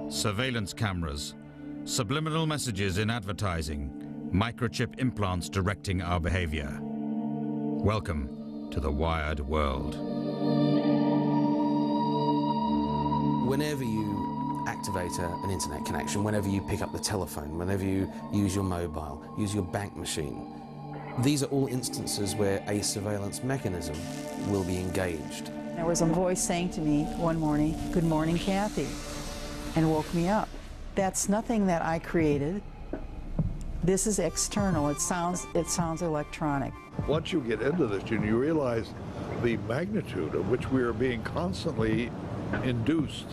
Surveillance cameras, subliminal messages in advertising, microchip implants directing our behavior. Welcome to the wired world. Whenever you activate an internet connection, whenever you pick up the telephone, whenever you use your mobile, use your bank machine, these are all instances where a surveillance mechanism will be engaged. There was a voice saying to me one morning, "Good morning, Kathy," and woke me up. That's nothing that I created. This is external. It sounds electronic. Once you get into this and you realize the magnitude of which we are being constantly induced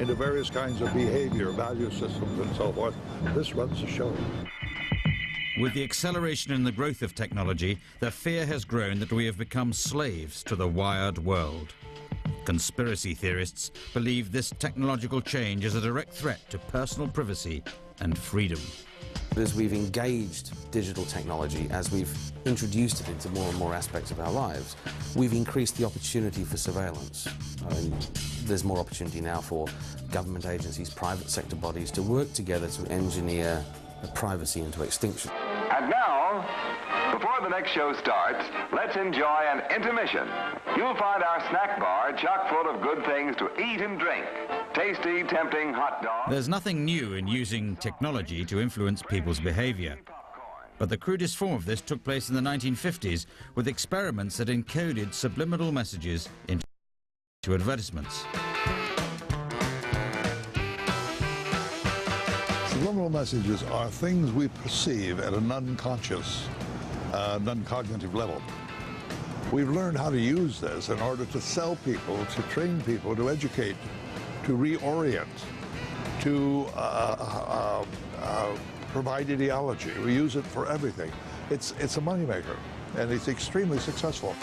into various kinds of behavior, value systems, and so forth, this runs the show. With the acceleration in the growth of technology, the fear has grown that we have become slaves to the wired world. Conspiracy theorists believe this technological change is a direct threat to personal privacy and freedom. As we've engaged digital technology, as we've introduced it into more and more aspects of our lives, we've increased the opportunity for surveillance. There's more opportunity now for government agencies, private sector bodies to work together to engineer privacy into extinction. And now, before the next show starts, let's enjoy an intermission. You'll find our snack bar chock full of good things to eat and drink. Tasty, tempting hot dogs. There's nothing new in using technology to influence people's behavior. But the crudest form of this took place in the 1950s with experiments that encoded subliminal messages into advertisements. Subliminal messages are things we perceive at a non-conscious, non-cognitive level. We've learned how to use this in order to sell people, to train people, to educate, to reorient, to provide ideology. We use it for everything. It's a moneymaker, and it's extremely successful.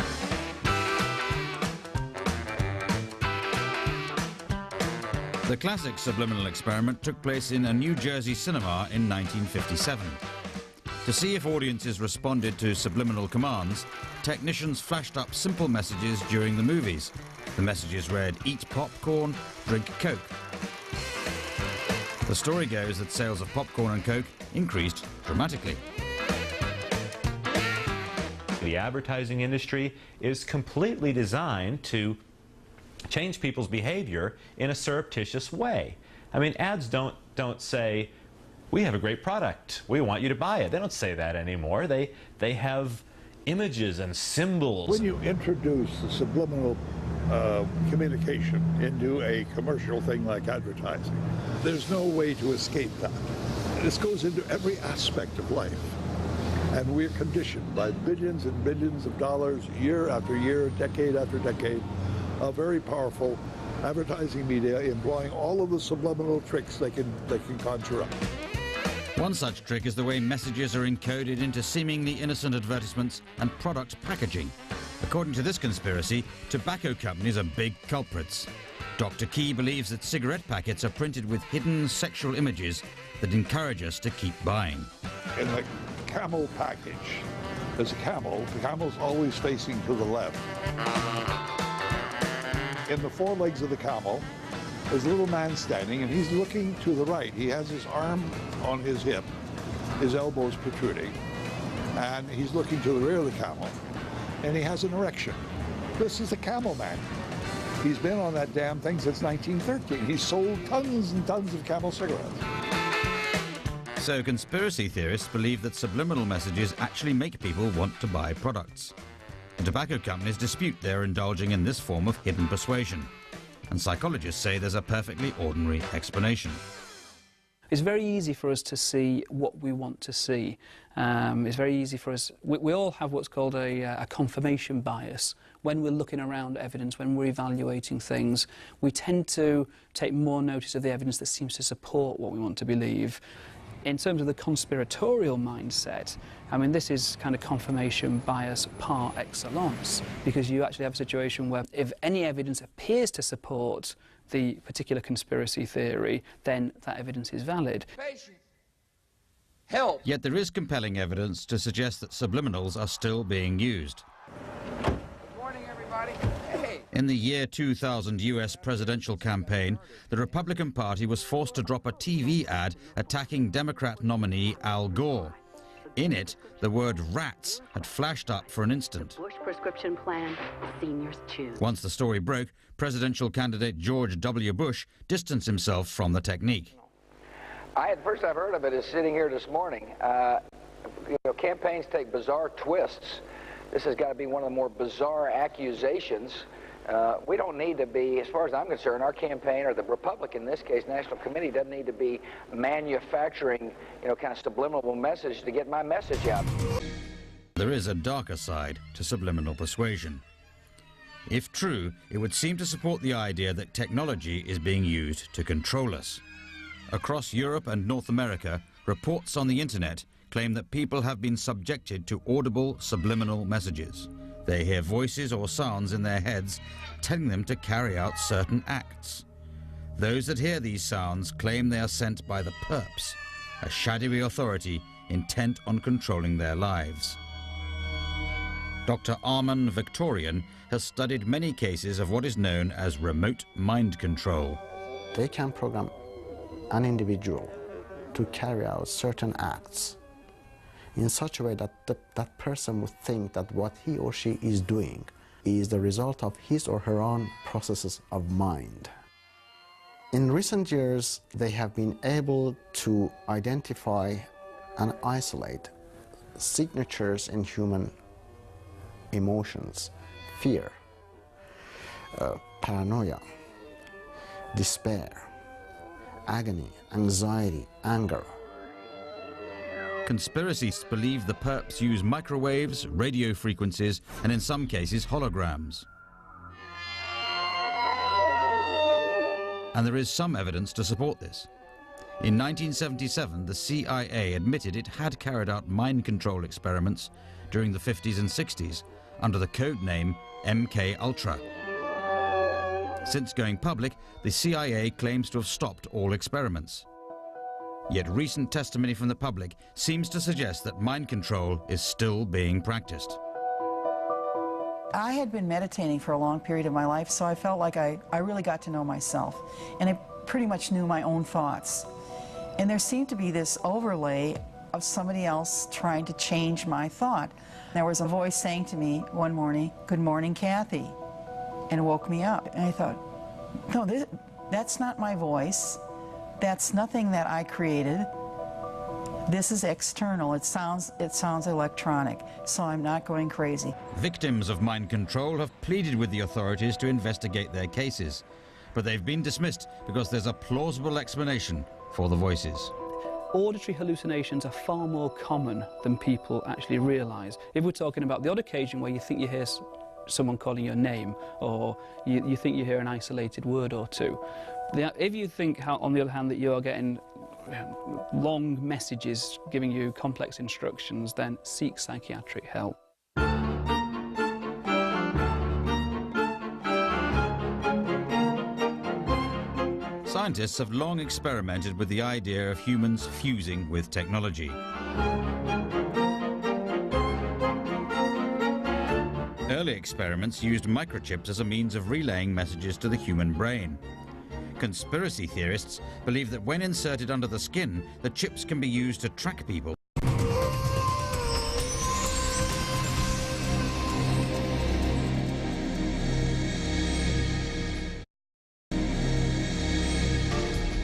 The classic subliminal experiment took place in a New Jersey cinema in 1957. To see if audiences responded to subliminal commands, technicians flashed up simple messages during the movies. The messages read, "Eat popcorn, drink Coke." The story goes that sales of popcorn and Coke increased dramatically. The advertising industry is completely designed to change people's behavior in a surreptitious way. I mean, ads don't say, "We have a great product, we want you to buy it." They don't say that anymore. They have images and symbols. When you introduce the subliminal communication into a commercial thing like advertising, there's no way to escape that. This goes into every aspect of life. And we're conditioned by billions and billions of dollars, year after year, decade after decade, of very powerful advertising media employing all of the subliminal tricks they can conjure up. One such trick is the way messages are encoded into seemingly innocent advertisements and product packaging. According to this conspiracy, tobacco companies are big culprits. Dr. Key believes that cigarette packets are printed with hidden sexual images that encourage us to keep buying. In the camel package, there's a camel. The camel's always facing to the left. In the forelegs of the camel, there's a little man standing, and he's looking to the right. He has his arm on his hip, his elbows protruding, and he's looking to the rear of the camel, and he has an erection. This is the camel man. He's been on that damn thing since 1913. He's sold tons and tons of Camel cigarettes. So conspiracy theorists believe that subliminal messages actually make people want to buy products. And tobacco companies dispute they're indulging in this form of hidden persuasion. And psychologists say there's a perfectly ordinary explanation. It's very easy for us to see what we want to see. It's very easy for us. We all have what's called a confirmation bias. When we're looking around evidence, when we're evaluating things, we tend to take more notice of the evidence that seems to support what we want to believe. In terms of the conspiratorial mindset, I mean, this is kind of confirmation bias par excellence, because you actually have a situation where if any evidence appears to support the particular conspiracy theory, then that evidence is valid. Help! Yet there is compelling evidence to suggest that subliminals are still being used. Good morning, everybody. Hey. In the year 2000 US presidential campaign, the Republican Party was forced to drop a TV ad attacking Democrat nominee Al Gore. In it, the word rats had flashed up for an instant. The Bush prescription plan, seniors choose. Once the story broke, presidential candidate George W. Bush distanced himself from the technique. First I've heard of it is sitting here this morning. Campaigns take bizarre twists. This has got to be one of the more bizarre accusations. We don't need to be, as far as I'm concerned, our campaign, or the Republican, in this case, National Committee, doesn't need to be manufacturing, kind of subliminal message to get my message out. There is a darker side to subliminal persuasion. If true, it would seem to support the idea that technology is being used to control us. Across Europe and North America, reports on the internet claim that people have been subjected to audible subliminal messages. They hear voices or sounds in their heads telling them to carry out certain acts. Those that hear these sounds claim they are sent by the perps, a shadowy authority intent on controlling their lives. Dr. Arman Victorian has studied many cases of what is known as remote mind control. They can program an individual to carry out certain acts in such a way that that person would think that what he or she is doing is the result of his or her own processes of mind. In recent years, they have been able to identify and isolate signatures in human emotions: fear, paranoia, despair, agony, anxiety, anger. Conspiracists believe the perps use microwaves, radio frequencies, and in some cases holograms. And there is some evidence to support this. In 1977, the CIA admitted it had carried out mind control experiments during the 50s and 60s under the code name MK Ultra. Since going public, the CIA claims to have stopped all experiments. Yet recent testimony from the public seems to suggest that mind control is still being practiced. I had been meditating for a long period of my life, so I felt like I really got to know myself, and I pretty much knew my own thoughts. And there seemed to be this overlay of somebody else trying to change my thought. There was a voice saying to me one morning, "Good morning, Kathy," and woke me up. And I thought, no, that's not my voice. That's nothing that I created. This is external. It sounds electronic, so I'm not going crazy. Victims of mind control have pleaded with the authorities to investigate their cases, but they've been dismissed because there's a plausible explanation for the voices. Auditory hallucinations are far more common than people actually realise. If we're talking about the odd occasion where you think you hear someone calling your name, or you think you hear an isolated word or two, if you think, on the other hand, that you're getting long messages giving you complex instructions, then seek psychiatric help. Scientists have long experimented with the idea of humans fusing with technology. Early experiments used microchips as a means of relaying messages to the human brain. Conspiracy theorists believe that when inserted under the skin, the chips can be used to track people.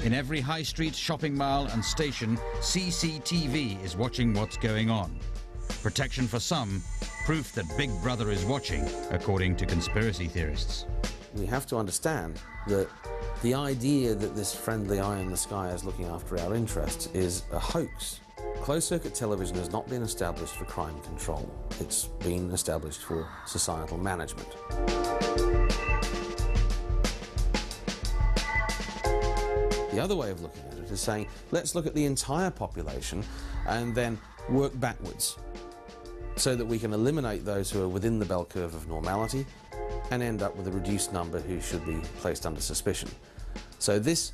In every high street, shopping mall and station, CCTV is watching what's going on. Protection for some, proof that Big Brother is watching, according to conspiracy theorists. We have to understand that the idea that this friendly eye in the sky is looking after our interests is a hoax. Closed-circuit television has not been established for crime control. It's been established for societal management. The other way of looking at it is saying, let's look at the entire population and then work backwards so that we can eliminate those who are within the bell curve of normality and end up with a reduced number who should be placed under suspicion. So this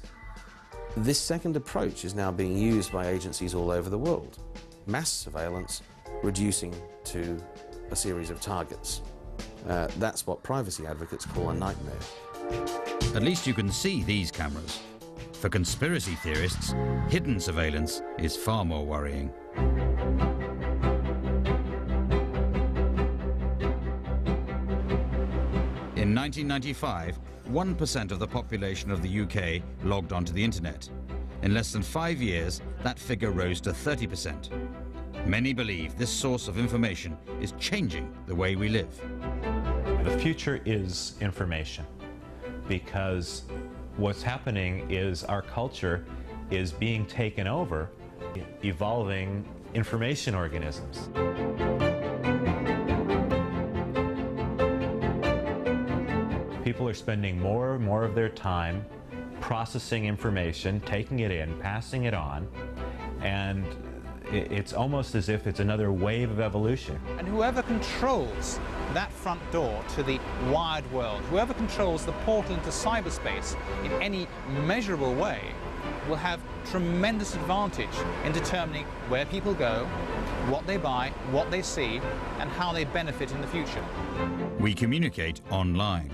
second approach is now being used by agencies all over the world. Mass surveillance reducing to a series of targets. That's what privacy advocates call a nightmare. At least you can see these cameras. For conspiracy theorists, hidden surveillance is far more worrying. In 1995, 1% of the population of the UK logged onto the internet. In less than 5 years, that figure rose to 30%. Many believe this source of information is changing the way we live. The future is information, because what's happening is our culture is being taken over by evolving information organisms. People are spending more and more of their time processing information, taking it in, passing it on, and it's almost as if it's another wave of evolution. And whoever controls that front door to the wired world, whoever controls the portal into cyberspace in any measurable way, will have tremendous advantage in determining where people go, what they buy, what they see, and how they benefit in the future. We communicate online,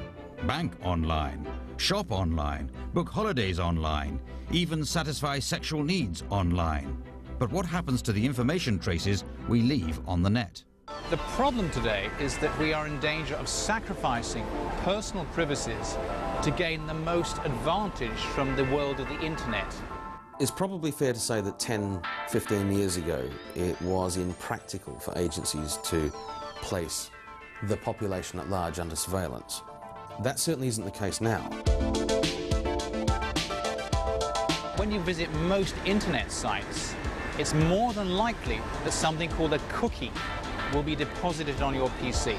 bank online, shop online, book holidays online, even satisfy sexual needs online. But what happens to the information traces we leave on the net? The problem today is that we are in danger of sacrificing personal privacies to gain the most advantage from the world of the internet. It's probably fair to say that 10, 15 years ago, it was impractical for agencies to place the population at large under surveillance. That certainly isn't the case now. When you visit most internet sites, it's more than likely that something called a cookie will be deposited on your PC.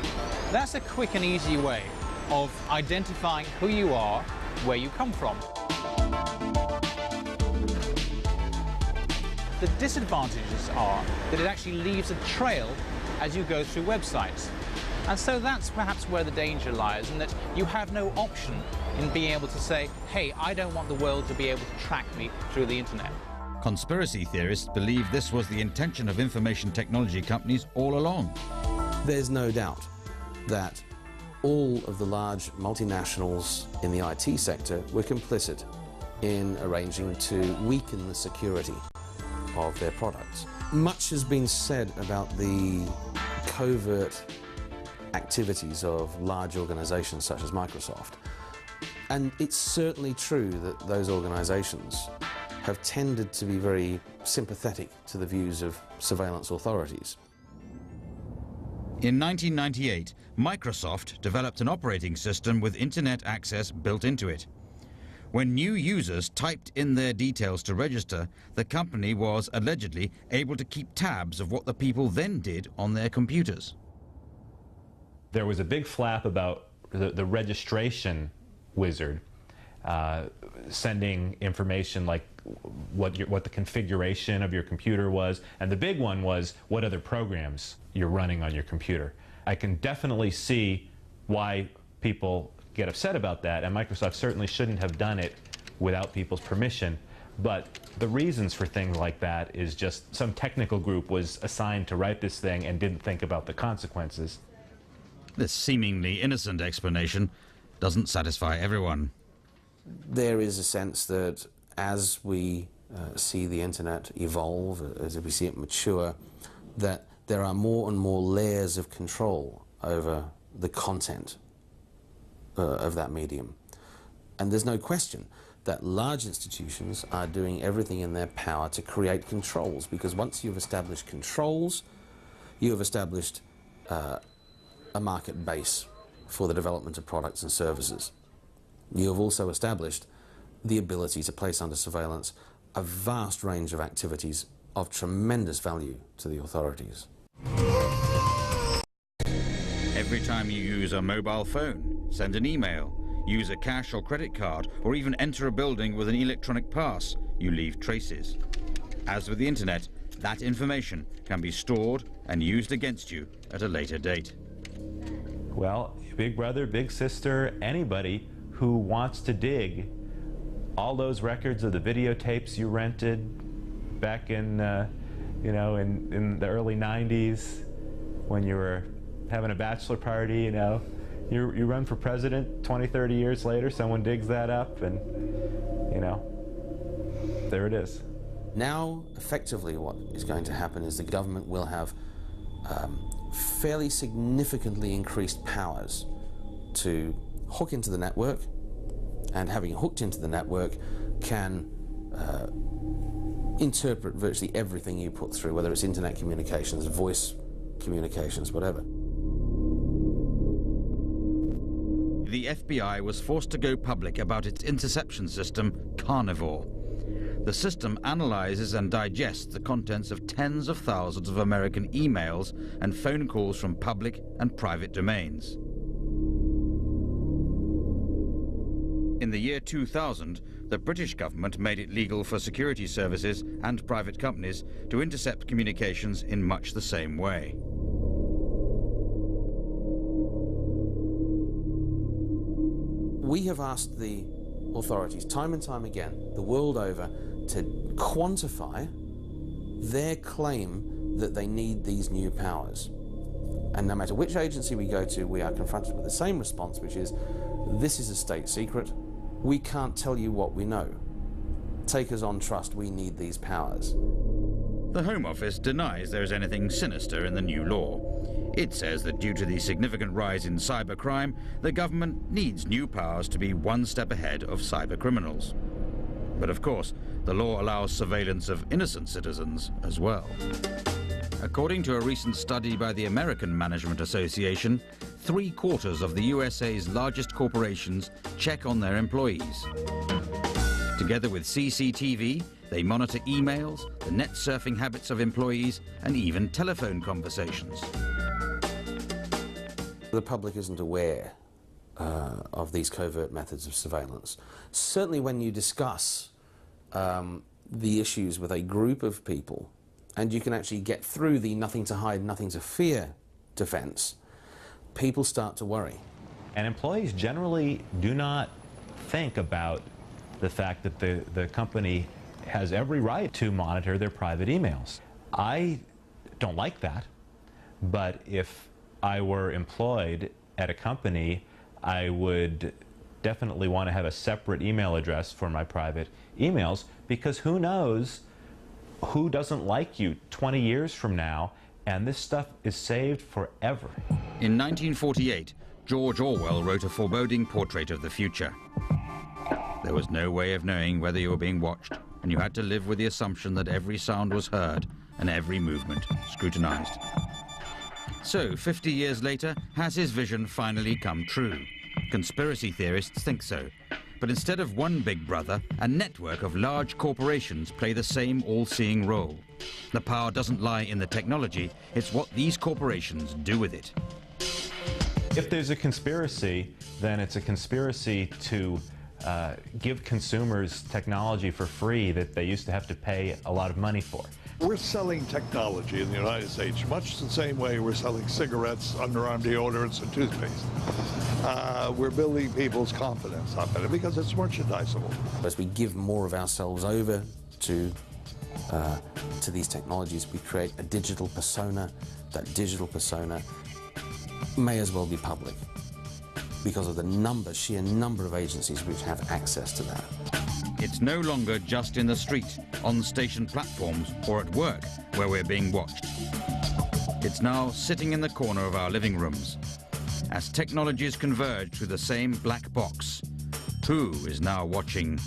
That's a quick and easy way of identifying who you are, where you come from. The disadvantages are that it actually leaves a trail as you go through websites. And so that's perhaps where the danger lies, in that you have no option in being able to say, hey, I don't want the world to be able to track me through the internet. Conspiracy theorists believe this was the intention of information technology companies all along. There's no doubt that all of the large multinationals in the IT sector were complicit in arranging to weaken the security of their products. Much has been said about the covert activities of large organizations such as Microsoft. And it's certainly true that those organizations have tended to be very sympathetic to the views of surveillance authorities. In 1998, Microsoft developed an operating system with internet access built into it. When new users typed in their details to register, the company was allegedly able to keep tabs of what the people then did on their computers. There was a big flap about the registration wizard sending information like what the configuration of your computer was, and the big one was what other programs you're running on your computer. I can definitely see why people get upset about that, and Microsoft certainly shouldn't have done it without people's permission. But the reasons for things like that is just some technical group was assigned to write this thing and didn't think about the consequences. This seemingly innocent explanation doesn't satisfy everyone. There is a sense that as we see the internet evolve, as we see it mature, that there are more and more layers of control over the content of that medium. And there's no question that large institutions are doing everything in their power to create controls, because once you've established controls, you have established a market base for the development of products and services. You have also established the ability to place under surveillance a vast range of activities of tremendous value to the authorities. Every time you use a mobile phone, send an email, use a cash or credit card, or even enter a building with an electronic pass, you leave traces. As with the internet, that information can be stored and used against you at a later date. Well, big brother, big sister, anybody who wants to dig all those records of the videotapes you rented back in, in the early 90s when you were having a bachelor party, You run for president 20, 30 years later, someone digs that up, and, you know, there it is. Now, effectively, what is going to happen is the government will have fairly significantly increased powers to hook into the network, and having hooked into the network can interpret virtually everything you put through, whether it's internet communications, voice communications, whatever. The FBI was forced to go public about its interception system, Carnivore. The system analyzes and digests the contents of tens of thousands of American emails and phone calls from public and private domains. In the year 2000, the British government made it legal for security services and private companies to intercept communications in much the same way. We have asked the authorities time and time again, the world over, to quantify their claim that they need these new powers. And no matter which agency we go to, we are confronted with the same response, which is, this is a state secret. We can't tell you what we know. Take us on trust, we need these powers. The Home Office denies there is anything sinister in the new law. It says that due to the significant rise in cybercrime, the government needs new powers to be one step ahead of cybercriminals. But of course, the law allows surveillance of innocent citizens as well. According to a recent study by the American Management Association, 3/4 of the USA's largest corporations check on their employees. Together with CCTV, they monitor emails, the net surfing habits of employees, and even telephone conversations. The public isn't aware of these covert methods of surveillance. Certainly when you discuss the issues with a group of people, and you can actually get through the nothing to hide, nothing to fear defense, people start to worry. And employees generally do not think about the fact that the company has every right to monitor their private emails. I don't like that, but if I were employed at a company, I would definitely want to have a separate email address for my private emails, because who knows who doesn't like you 20 years from now, and this stuff is saved forever. In 1948, George Orwell wrote a foreboding portrait of the future. There was no way of knowing whether you were being watched, and you had to live with the assumption that every sound was heard and every movement scrutinized. So, 50 years later, has his vision finally come true? Conspiracy theorists think so. But instead of one big brother, a network of large corporations play the same all-seeing role. The power doesn't lie in the technology, it's what these corporations do with it. If there's a conspiracy, then it's a conspiracy to give consumers technology for free that they used to have to pay a lot of money for. We're selling technology in the United States much the same way we're selling cigarettes, underarm deodorants, and toothpaste. We're building people's confidence up in it because it's merchandisable. As we give more of ourselves over to these technologies, we create a digital persona. That digital persona may as well be public because of the sheer number of agencies which have access to that. It's no longer just in the street, on station platforms, or at work where we're being watched. It's now sitting in the corner of our living rooms. As technologies converge through the same black box, who is now watching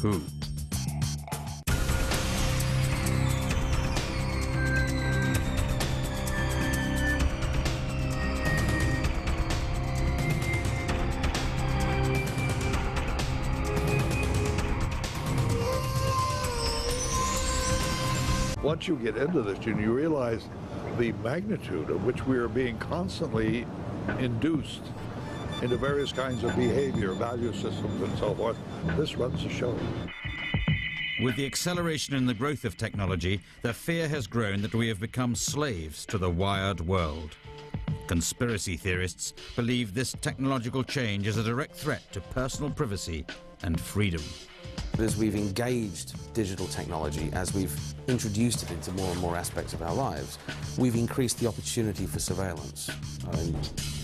who? Once you get into this and you realize the magnitude of which we are being constantly induced into various kinds of behavior, value systems, and so forth, this runs the show. With the acceleration in the growth of technology, the fear has grown that we have become slaves to the wired world. Conspiracy theorists believe this technological change is a direct threat to personal privacy and freedom. As we've engaged digital technology, as we've introduced it into more and more aspects of our lives, we've increased the opportunity for surveillance.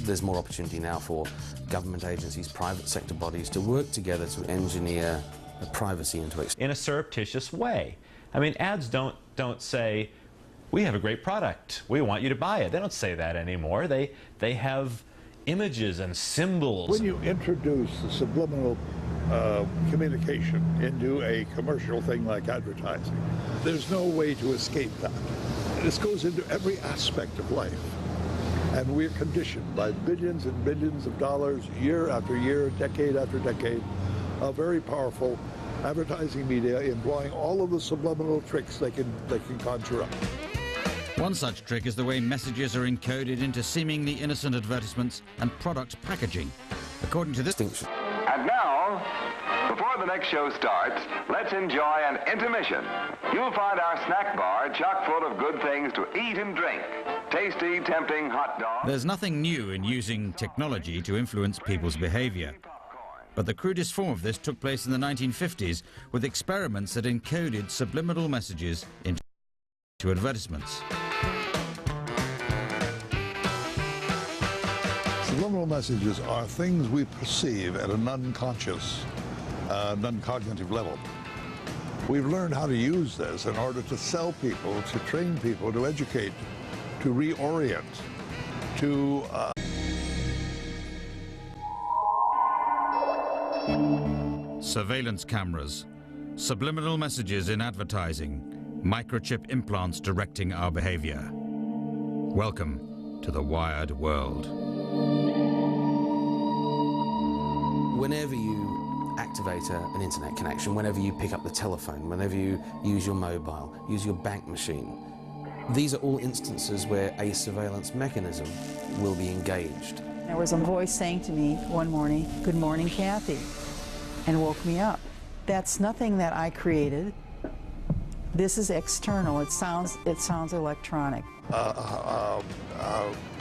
there's more opportunity now for government agencies, private sector bodies to work together to engineer privacy into it. In a surreptitious way. I mean, ads don't say, we have a great product, we want you to buy it. They don't say that anymore. They have images and symbols. When you introduce the subliminal communication into a commercial thing like advertising, there's no way to escape that. This goes into every aspect of life. And we're conditioned by billions and billions of dollars, year after year, decade after decade, of very powerful advertising media employing all of the subliminal tricks they can conjure up. One such trick is the way messages are encoded into seemingly innocent advertisements and product packaging. According to this distinction. And now, before the next show starts, let's enjoy an intermission. You'll find our snack bar chock full of good things to eat and drink. Tasty, tempting hot dogs. There's nothing new in using technology to influence people's behavior. But the crudest form of this took place in the 1950s with experiments that encoded subliminal messages into advertisements. Subliminal messages are things we perceive at a non-conscious, non-cognitive level. We've learned how to use this in order to sell people, to train people, to educate, to reorient, to... Surveillance cameras, subliminal messages in advertising, microchip implants directing our behavior. Welcome to the wired world. Whenever you activate an internet connection, whenever you pick up the telephone, whenever you use your mobile, use your bank machine, these are all instances where a surveillance mechanism will be engaged. There was a voice saying to me one morning, "Good morning, Kathy," and woke me up. That's nothing that I created. This is external. It sounds electronic.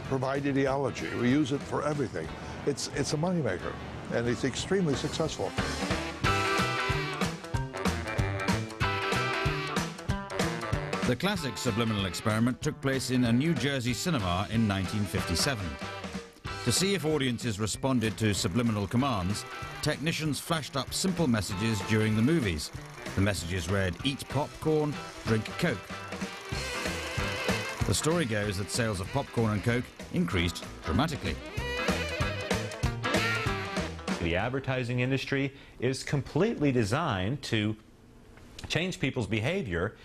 Provide ideology. We use it for everything. It's a moneymaker, and it's extremely successful. The classic subliminal experiment took place in a New Jersey cinema in 1957. To see if audiences responded to subliminal commands, technicians flashed up simple messages during the movies. The messages read, "Eat popcorn, drink Coke." The story goes that sales of popcorn and Coke increased dramatically. The advertising industry is completely designed to change people's behavior